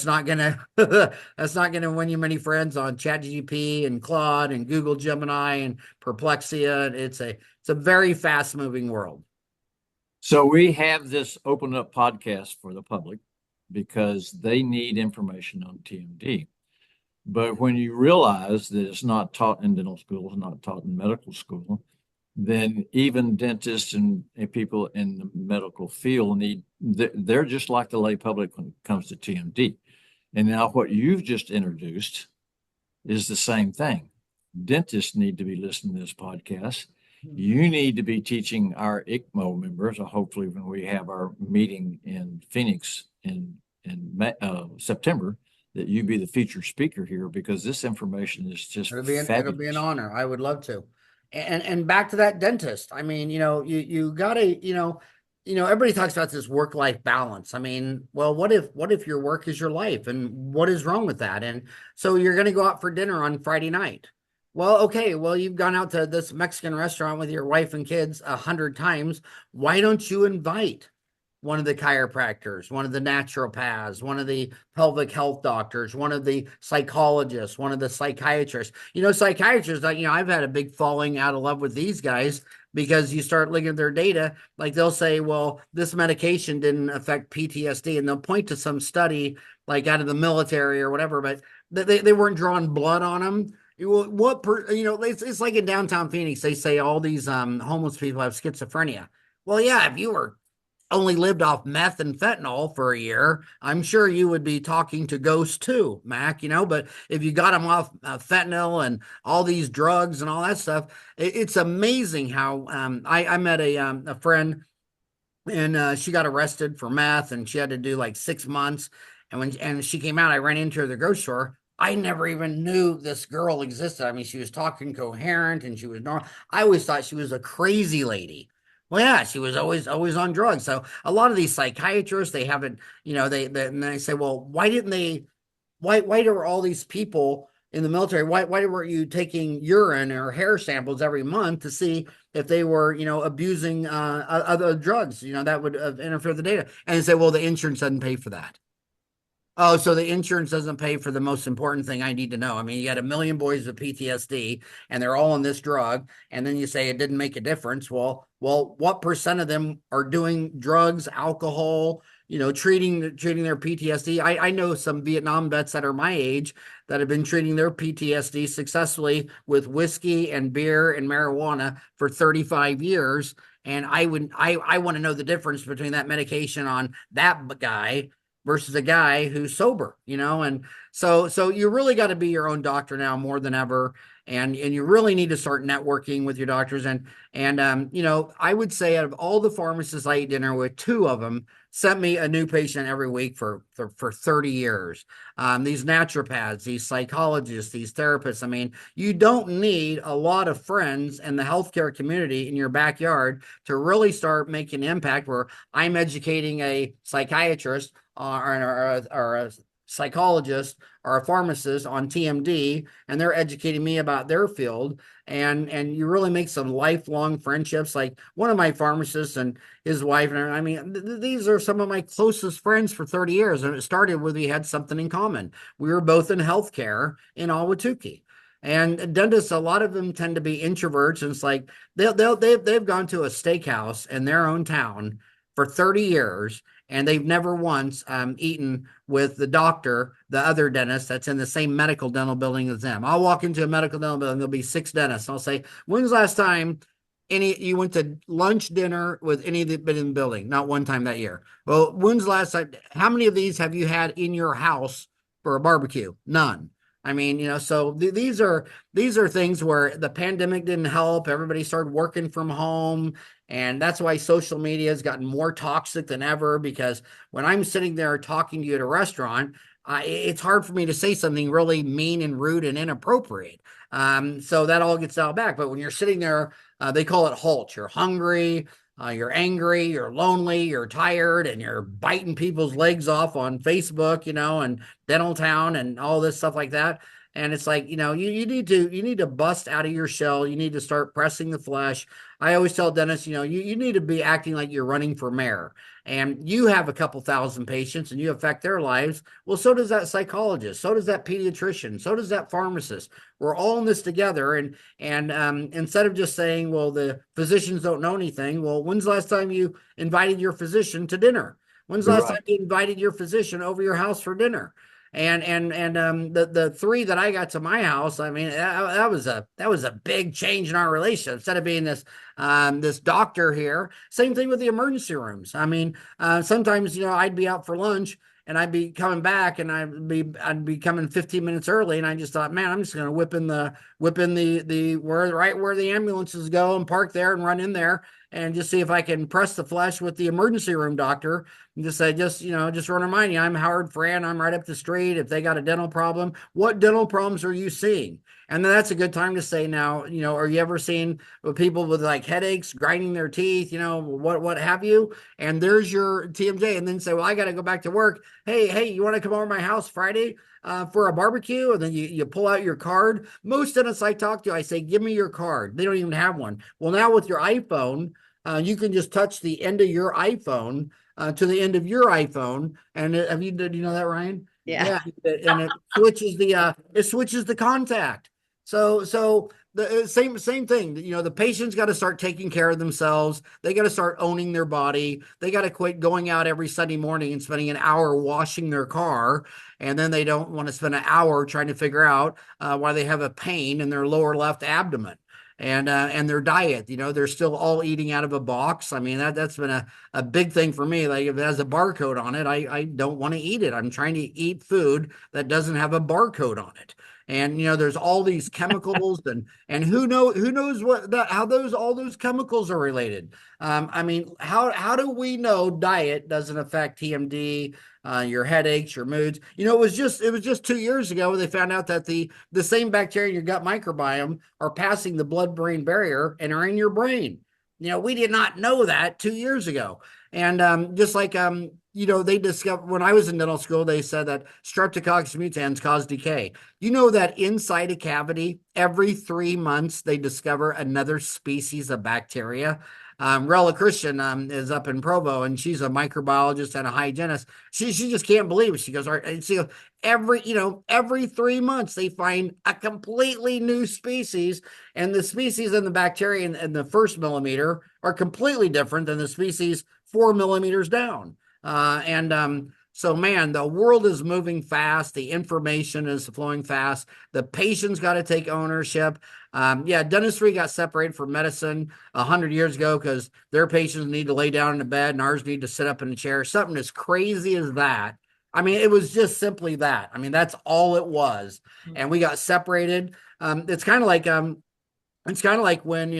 not gonna that's not gonna win you many friends on ChatGPT and Claude and Google Gemini and Perplexia. It's a very fast moving world. So we have this open up podcast for the public because they need information on TMD. But when you realize that it's not taught in dental school, it's not taught in medical school, then even dentists and people in the medical field they're just like the lay public when it comes to TMD. And now what you've just introduced is the same thing. Dentists need to be listening to this podcast. You need to be teaching our ICMO members, hopefully when we have our meeting in Phoenix in September, that you be the featured speaker here, because this information is just It'll be an fabulous. honor. I would love to. And back to that dentist. I mean, you gotta, everybody talks about this work-life balance. I mean, well, what if your work is your life, and what is wrong with that? And so you're gonna go out for dinner on Friday night. Well, okay, well, you've gone out to this Mexican restaurant with your wife and kids 100 times. Why don't you invite one of the chiropractors, one of the naturopaths, one of the pelvic health doctors, one of the psychologists, one of the psychiatrists? Psychiatrists, I've had a big falling out of love with these guys, because you start looking at their data, like they'll say, well, this medication didn't affect PTSD, and they'll point to some study like out of the military or whatever, but they weren't drawing blood on them. It's like in downtown Phoenix, they say all these homeless people have schizophrenia. Well, yeah, if you were only lived off meth and fentanyl for a year, I'm sure you would be talking to ghosts too, Mac, but if you got them off fentanyl and all these drugs and all that stuff, it's amazing how I met a friend, and she got arrested for meth, and she had to do like 6 months. And she came out, I ran into her at the grocery store. I never even knew this girl existed. I mean, she was talking coherent and she was normal. I always thought she was a crazy lady. Well, yeah, she was always on drugs. So a lot of these psychiatrists, they haven't, and they say, well, why didn't they? Why were all these people in the military? Why weren't you taking urine or hair samples every month to see if they were, abusing other drugs? That would interfere with the data. And they say, well, the insurance doesn't pay for that. Oh, so the insurance doesn't pay for the most important thing I need to know. I mean, you got 1 million boys with PTSD and they're all on this drug, and then you say it didn't make a difference. Well, what percent of them are doing drugs, alcohol, treating their PTSD? I know some Vietnam vets that are my age that have been treating their PTSD successfully with whiskey and beer and marijuana for 35 years. And I want to know the difference between that medication on that guy versus a guy who's sober, and so you really got to be your own doctor now more than ever, and you really need to start networking with your doctors, and I would say out of all the pharmacists I eat dinner with, 2 of them sent me a new patient every week for 30 years. These naturopaths, these psychologists, these therapists. I mean, you don't need a lot of friends in the healthcare community in your backyard to really start making an impact, where I'm educating a psychiatrist or a psychologist or a pharmacist on TMD, and they're educating me about their field, and you really make some lifelong friendships. Like one of my pharmacists and his wife, and I mean, these are some of my closest friends for 30 years, and it started with we had something in common. We were both in healthcare in Ahwatukee. And dentists, a lot of them tend to be introverts, and it's like they've gone to a steakhouse in their own town for 30 years, and they've never once eaten with the doctor, the other dentist that's in the same medical dental building as them. I'll walk into a medical dental building, there'll be 6 dentists. I'll say, when's the last time you went to lunch, dinner with any of the been in the building? Not one time that year. Well, when's the last time? How many of these have you had in your house for a barbecue? None. I mean, so these are things where the pandemic didn't help. Everybody started working from home. And that's why social media has gotten more toxic than ever, because when I'm sitting there talking to you at a restaurant, it's hard for me to say something really mean and rude and inappropriate. So that all gets out back. But when you're sitting there, they call it halt. You're hungry, you're angry, you're lonely, you're tired, and you're biting people's legs off on Facebook, and Dentaltown and all this stuff like that. And it's like, you need to bust out of your shell. You need to start pressing the flesh. I always tell dentists, you need to be acting like you're running for mayor, and you have a couple thousand patients and you affect their lives. Well, so does that psychologist. So does that pediatrician. So does that pharmacist. We're all in this together. And instead of just saying, well, the physicians don't know anything. Well, when's the last time you invited your physician to dinner? When's the You're last right. time you invited your physician over your house for dinner? And the three that I got to my house, I mean, that was a big change in our relationship. Instead of being this doctor here, same thing with the emergency rooms. I mean, sometimes, I'd be out for lunch and I'd be coming back and I'd be coming 15 minutes early, and I just thought, man, I'm just going to whip in the where the ambulances go and park there and run in there and just see if I can press the flesh with the emergency room doctor and just say, just want to remind you, I'm Howard Farran. I'm right up the street. If they got a dental problem, what dental problems are you seeing? And then that's a good time to say, now, are you ever seeing people with like headaches, grinding their teeth, what have you? And there's your TMJ. And then say, well, I got to go back to work. Hey, you want to come over to my house Friday for a barbecue? And then you pull out your card. Most dentists I talk to, I say, give me your card. They don't even have one. Well, now with your iPhone, you can just touch the end of your iPhone to the end of your iPhone. And do you know that, Ryan? Yeah. And it switches the contact. So the same thing. The patient's got to start taking care of themselves. They got to start owning their body. They got to quit going out every Sunday morning and spending an hour washing their car, and then they don't want to spend an hour trying to figure out why they have a pain in their lower left abdomen. And their diet, they're still all eating out of a box. I mean, that's been a big thing for me. Like, if it has a barcode on it, I don't want to eat it. I'm trying to eat food that doesn't have a barcode on it. And there's all these chemicals and who knows how all those chemicals are related. I mean, how do we know diet doesn't affect TMD, your headaches, your moods? It was just 2 years ago they found out that the same bacteria in your gut microbiome are passing the blood-brain barrier and are in your brain. We did not know that 2 years ago. And just like they discovered when I was in dental school, they said that Streptococcus mutans cause decay. That inside a cavity, every 3 months, they discover another species of bacteria. Rella Christian is up in Provo, and she's a microbiologist and a hygienist. She just can't believe it. She goes, every 3 months they find a completely new species, and the species in the bacteria in the first millimeter are completely different than the species 4 millimeters down. So, man, the world is moving fast. The information is flowing fast. The patient's got to take ownership. Dentistry got separated from medicine 100 years ago because their patients need to lay down in a bed and ours need to sit up in a chair. Something as crazy as that. I mean, it was just simply that. I mean, that's all it was. And we got separated. It's kind of like when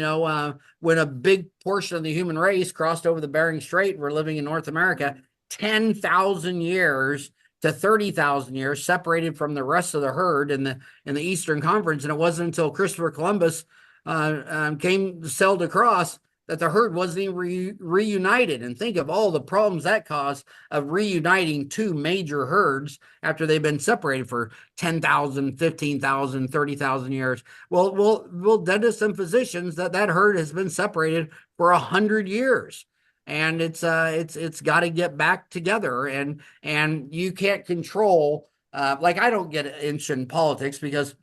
a big portion of the human race crossed over the Bering Strait. We're living in North America. 10,000 years to 30,000 years separated from the rest of the herd in the Eastern Conference. And it wasn't until Christopher Columbus sailed across that the herd wasn't even reunited. And think of all the problems that caused of reuniting two major herds after they've been separated for 10,000, 15,000, 30,000 years. Well, dentists and physicians, that herd has been separated for 100 years. And it's got to get back together, and you can't control. Like, I don't get interested in politics because,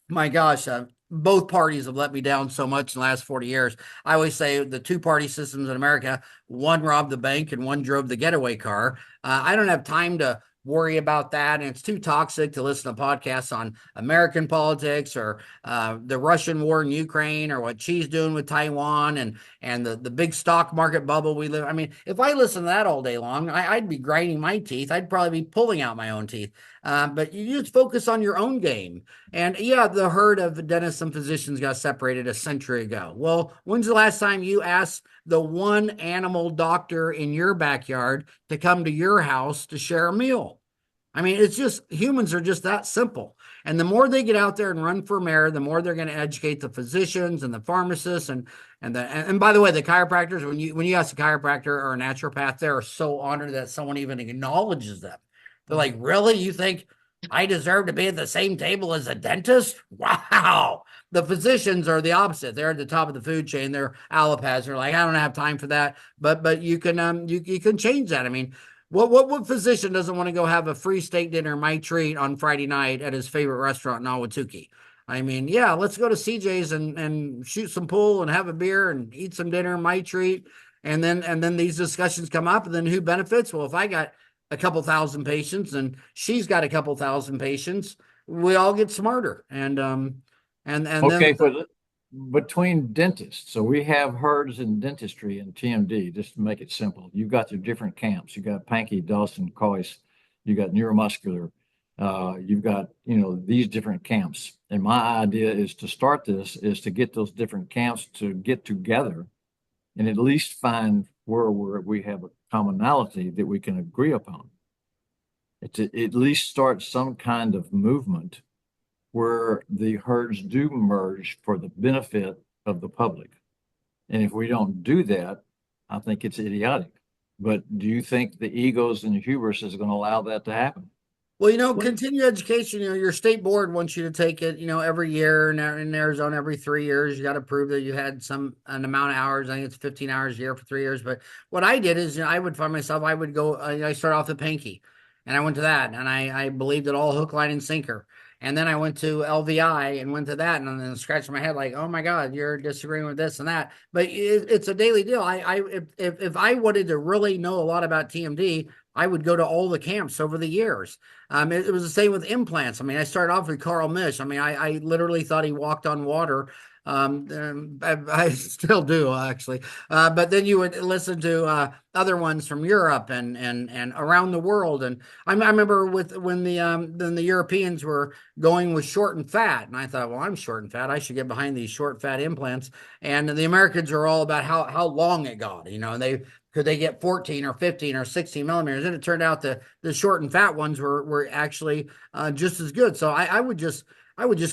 my gosh, both parties have let me down so much in the last 40 years. I always say the two-party systems in America, one robbed the bank and one drove the getaway car. I don't have time to worry about that, and it's too toxic to listen to podcasts on American politics or the Russian war in Ukraine or what she's doing with Taiwan and the big stock market bubble we live. I mean, if I listen to that all day long, I'd be grinding my teeth. I'd probably be pulling out my own teeth. But you just focus on your own game. And the herd of dentists and physicians got separated a century ago. Well, when's the last time you asked the one animal doctor in your backyard to come to your house to share a meal? I mean, it's just, humans are just that simple. And the more they get out there and run for mayor, the more they're going to educate the physicians and the pharmacists and by the way, the chiropractors, when you ask a chiropractor or a naturopath, they're so honored that someone even acknowledges them. They're like, really? You think I deserve to be at the same table as a dentist? Wow. The physicians are the opposite. They're at the top of the food chain. They're allopaths. They're like, I don't have time for that. But you can you can change that. I mean, what physician doesn't want to go have a free steak dinner, my treat, on Friday night at his favorite restaurant in Ahwatukee? I mean, yeah, let's go to CJ's and shoot some pool and have a beer and eat some dinner, my treat. And then these discussions come up, and then who benefits? Well, if I got a couple thousand patients and she's got a couple thousand patients, we all get smarter. And then Okay, for between dentists, so we have herds in dentistry and TMD, just to make it simple. You've got your different camps. You got Pankey, Dawson, Coyce. You got neuromuscular. You've got, these different camps. And my idea is to start this is to get those different camps to get together and at least find where we have a commonality that we can agree upon. To at least start some kind of movement where the herds do merge for the benefit of the public. And if we don't do that, I think it's idiotic. But do you think the egos and the hubris is going to allow that to happen? Well, continuing education, your state board wants you to take it, every year. In Arizona, every 3 years, you got to prove that you had an amount of hours. I think it's 15 hours a year for 3 years. But what I did is, I would find myself, I would go, I started off at Pankey and I went to that and I believed it all hook, line, and sinker. And then I went to LVI and went to that and then scratched my head like, oh my God, you're disagreeing with this and that. But it's a daily deal. If I wanted to really know a lot about TMD, I would go to all the camps over the years. It was the same with implants. I mean, I started off with Carl Misch. I mean, I literally thought he walked on water. I still do actually. But then you would listen to other ones from Europe and around the world. And I remember when the Europeans were going with short and fat, and I thought, well, I'm short and fat. I should get behind these short fat implants. And the Americans are all about how long it got. And could they get 14 or 15 or 16 millimeters? And it turned out the short and fat ones were actually just as good. So I would just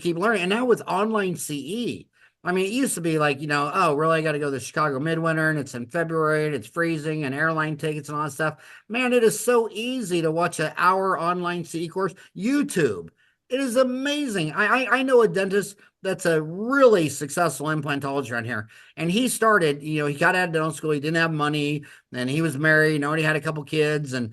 keep learning. And now with online CE, I mean, it used to be like, oh, really? I got to go to the Chicago Midwinter and it's in February and it's freezing and airline tickets and all that stuff. Man, it is so easy to watch an hour online CE course. YouTube. It is amazing. I know a dentist that's a really successful implantologist around here. And he started, he got out of dental school. He didn't have money and he was married and already had a couple kids. And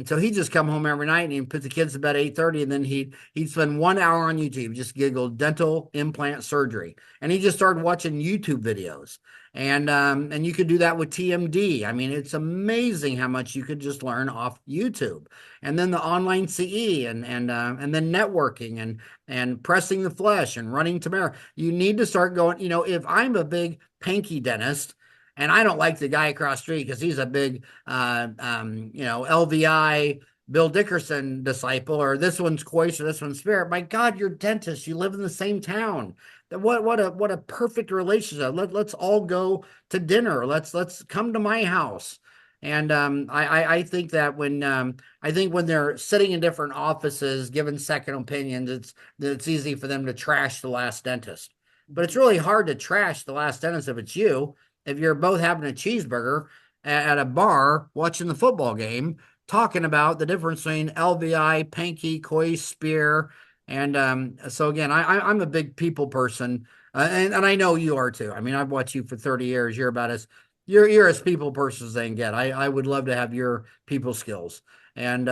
so he just come home every night and he'd put the kids to bed at 8:30. And then he'd spend 1 hour on YouTube, just giggle dental implant surgery. And he just started watching YouTube videos. And you could do that with TMD. I mean, it's amazing how much you could just learn off YouTube. And then the online CE and then networking and pressing the flesh and running Tamara. You need to start going, if I'm a big Pankey dentist and I don't like the guy across the street because he's a big LVI Bill Dickerson disciple, or this one's Coyce or this one's Spirit. My God, you're dentists. You live in the same town. What a perfect relationship. Let's all go to dinner. Let's come to my house. And I think that when they're sitting in different offices, giving second opinions, it's easy for them to trash the last dentist. But it's really hard to trash the last dentist if it's you. If you're both having a cheeseburger at a bar watching the football game, talking about the difference between LVI, Pankey, Coyce, Spear. And so again, I'm a big people person, and I know you are too. I mean, I've watched you for 30 years. You're as people person as they can get. I would love to have your people skills, and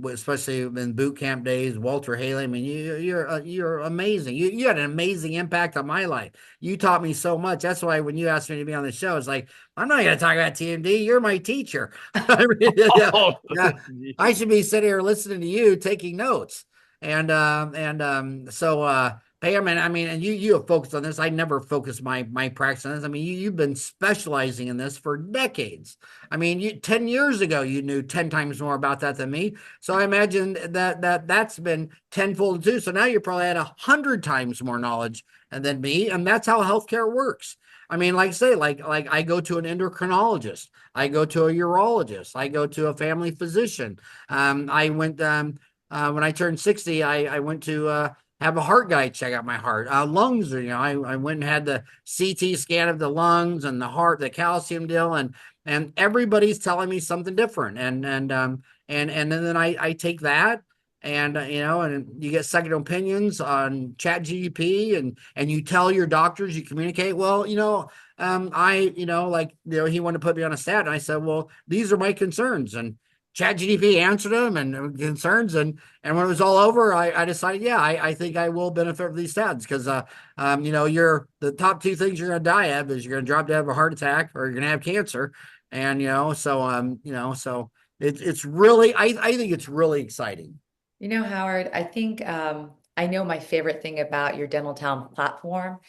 especially in boot camp days, Walter Haley. I mean, you're amazing. You had an amazing impact on my life. You taught me so much. That's why when you asked me to be on the show, it's like, I'm not going to talk about TMD. You're my teacher. I mean, yeah, I should be sitting here listening to you, taking notes. So Pam, I mean, and you have focused on this. I never focused my practice on this. I mean, you've been specializing in this for decades. I mean, 10 years ago, you knew 10 times more about that than me. So I imagine that's been tenfold too. So now you're probably at 100 times more knowledge than me. And that's how healthcare works. I mean, like say, like I go to an endocrinologist, I go to a urologist, I go to a family physician. I went when I turned 60, I went to have a heart guy check out my heart. Lungs, I went and had the CT scan of the lungs and the heart, the calcium deal, and everybody's telling me something different. And then I take that and and you get second opinions on Chat GDP and you tell your doctors, you communicate. Well, he wanted to put me on a stat, and I said, well, these are my concerns. And ChatGPT answered them and concerns, and when it was all over, I decided, yeah, I think I will benefit from these stats because you're the top two things you're going to die of is you're going to drop dead of a heart attack or you're going to have cancer, and so It's really, I think it's really exciting. You know, Howard, I think I know my favorite thing about your Dentaltown platform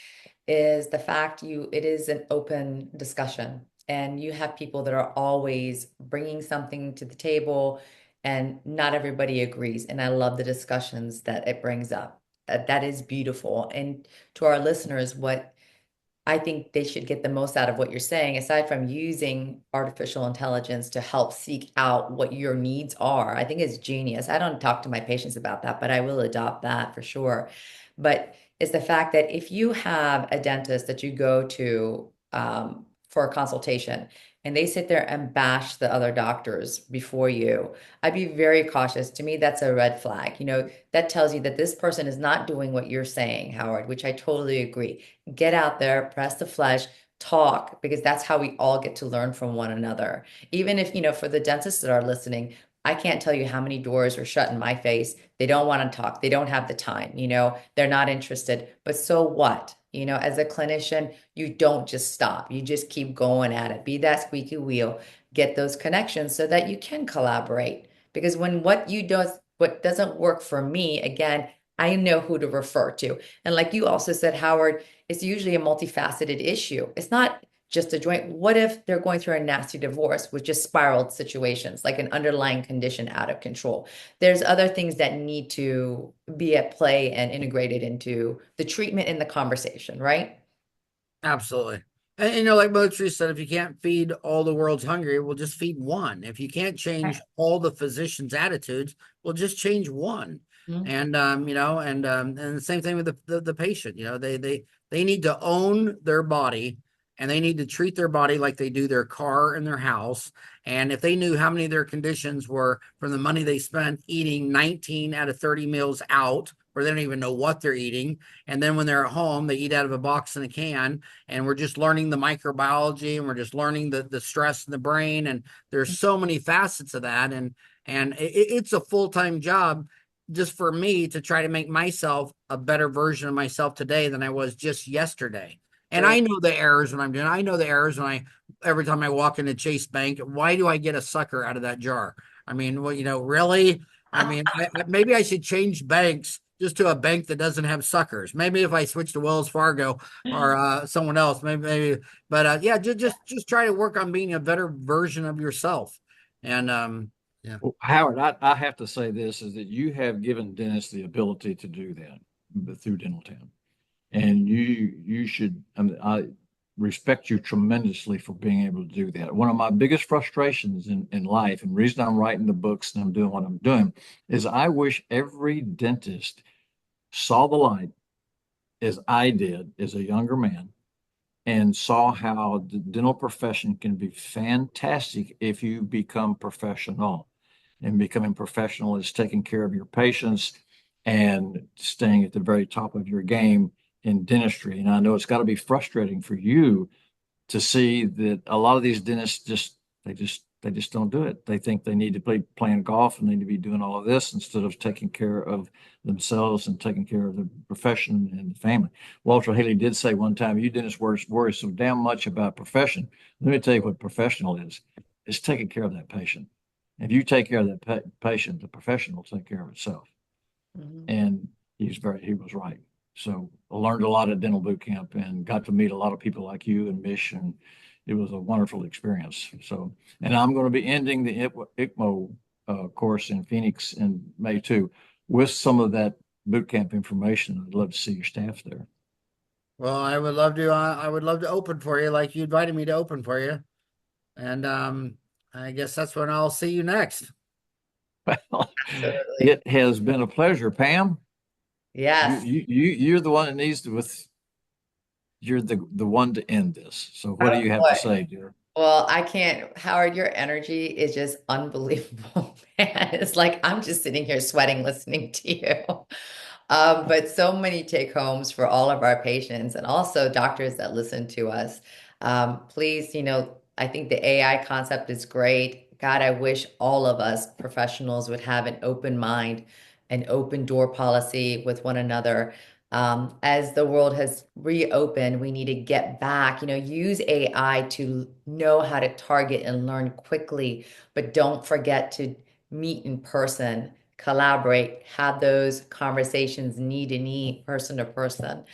is the fact it is an open discussion and you have people that are always bringing something to the table and not everybody agrees. And I love the discussions that it brings up. That is beautiful. And to our listeners, what I think they should get the most out of what you're saying, aside from using artificial intelligence to help seek out what your needs are. I think it's genius. I don't talk to my patients about that, but I will adopt that for sure. But it's the fact that if you have a dentist that you go to for a consultation and they sit there and bash the other doctors before you, I'd be very cautious. To me, that's a red flag. You know, that tells you that this person is not doing what you're saying, Howard, which I totally agree. Get out there, press the flesh, talk, because that's how we all get to learn from one another. Even if, for the dentists that are listening, I can't tell you how many doors are shut in my face. They don't want to talk. They don't have the time, they're not interested. But so what? As a clinician, you don't just stop. You just keep going at it. Be that squeaky wheel, get those connections so that you can collaborate. Because when what doesn't work for me, again, I know who to refer to. And like you also said, Howard, it's usually a multifaceted issue. It's not just a joint. What if they're going through a nasty divorce with just spiraled situations, like an underlying condition out of control? There's other things that need to be at play and integrated into the treatment and the conversation, right? Absolutely. And like Motri said, if you can't feed all the world's hungry, we'll just feed one. If you can't change all the physicians' attitudes, we'll just change one. Mhm. And the same thing with the patient. They need to own their body and they need to treat their body like they do their car and their house. And if they knew how many of their conditions were from the money they spent eating 19 out of 30 meals out, where they don't even know what they're eating, and then when they're at home, they eat out of a box and a can, and we're just learning the microbiology and we're just learning the stress in the brain. And there's so many facets of that. And it's a full-time job just for me to try to make myself a better version of myself today than I was just yesterday. And Right. I know the errors when I'm doing. I know the errors every time I walk into Chase Bank. Why do I get a sucker out of that jar? I mean, well, really? I mean, maybe I should change banks just to a bank that doesn't have suckers. Maybe if I switch to Wells Fargo or someone else, maybe. But yeah, just try to work on being a better version of yourself. And yeah, Well, Howard, I have to say this is that you have given dentists the ability to do that through Dentaltown. And you should, I respect you tremendously for being able to do that. One of my biggest frustrations in life, and the reason I'm writing the books and I'm doing what I'm doing, is I wish every dentist saw the light as I did as a younger man and saw how the dental profession can be fantastic if you become professional. And becoming professional is taking care of your patients and staying at the very top of your game in dentistry. And I know it's got to be frustrating for you to see that a lot of these dentists they just don't do it. They think they need to be playing golf and they need to be doing all of this instead of taking care of themselves and taking care of the profession and the family. Walter Haley did say one time, "You dentists worry so damn much about profession. Let me tell you what professional is. It's taking care of that patient. If you take care of that patient, the professional will take care of itself." Mhm. And he was right. So I learned a lot at dental boot camp and got to meet a lot of people like you and Mish, and it was a wonderful experience. So, and I'm going to be ending the ICMO course in Phoenix in May too, with some of that boot camp information. I'd love to see your staff there. well, I would love to. I would love to open for you, like you invited me to open for you. And I guess that's when I'll see you next. Well, Absolutely. it has been a pleasure, Pam. Yes. You're the one that needs to with you're the one to end this. So what do Oh you have to boy. say, dear? Well, I can't, Howard, your energy is just unbelievable, man. It's like I'm just sitting here sweating listening to you. But so many take homes for all of our patients and also doctors that listen to us. Please, I think the AI concept is great. God, I wish all of us professionals would have an open mind, an open door policy with one another. As the world has reopened, we need to get back, use AI to know how to target and learn quickly, but don't forget to meet in person, collaborate, have those conversations knee to knee, person to person.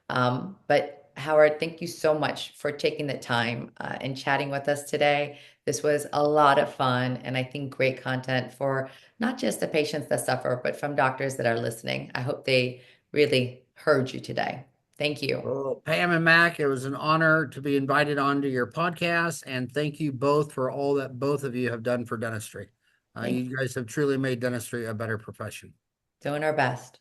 But Howard, thank you so much for taking the time and chatting with us today. This was a lot of fun, and I think great content for not just the patients that suffer, but from doctors that are listening. I hope they really heard you today. Thank you. Well, Pam and Mac, it was an honor to be invited onto your podcast, and thank you both for all that both of you have done for dentistry. Thank you. You guys have truly made dentistry a better profession. Doing our best.